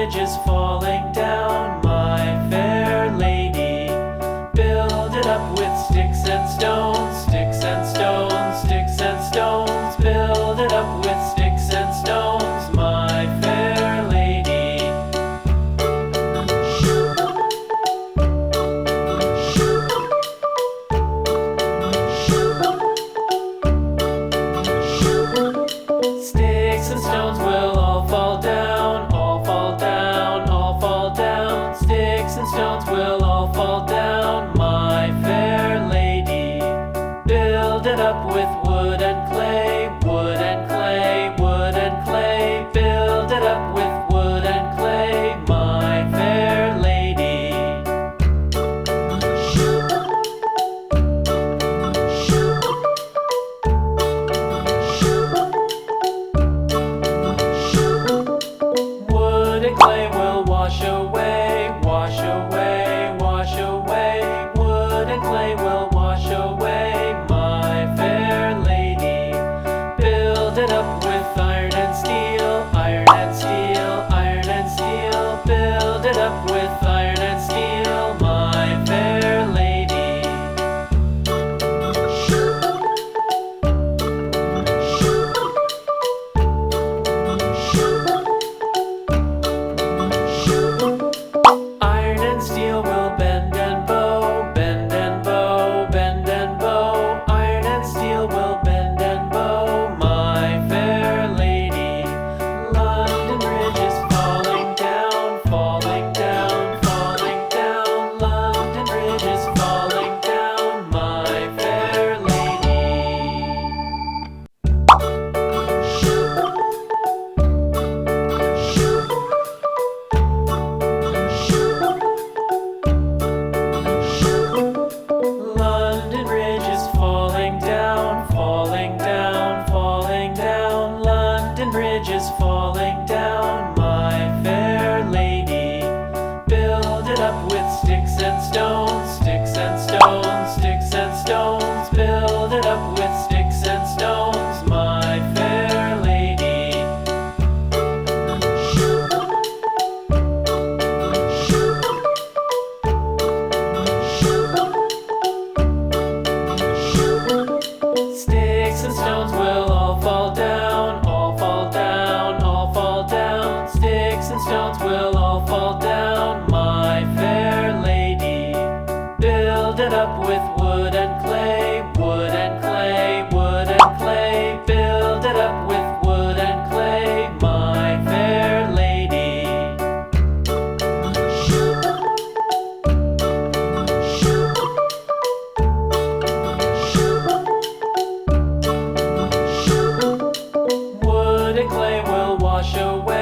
ridges falling down, my fair lady. Build it up with sticks and stones, sticks and stones, sticks and stones. Build it up with sticks and stones, my fair lady. Sticks and stones will all fall down, all fall down, all fall down. Sticks and stones will all fall down, my fair lady. Build it up with wood and clay, wood and clay, wood and clay. Build it up with wood and clay, my fair lady. Wood and clay will wash away, wash away, wash away. Wood and clay will wash away, my fair lady. Build it up with iron and steel, iron and steel, iron and steel. Build it up with iron and steel, my fair lady. Iron and steel will bend and bow, bend and bow, bend and bow. Iron and steel will bend and bow, my fair lady. London Bridge is falling down, falling down, falling down. London Bridge is falling down, my fair lady. London Bridge is falling down, falling down, falling down. London Bridge is falling down, my fair lady. Build it up with sticks and stones, sticks and stones, sticks and stones. Build it up with sticks and stones, my fair lady. Sticks and stones will all fall down, all fall down, all fall down. Sticks and stones will all fall down, my fair lady. Build it up with wood and clay, wood and clay, wood and clay. Build it up with wood and clay, my fair lady. Wood and clay will wash away,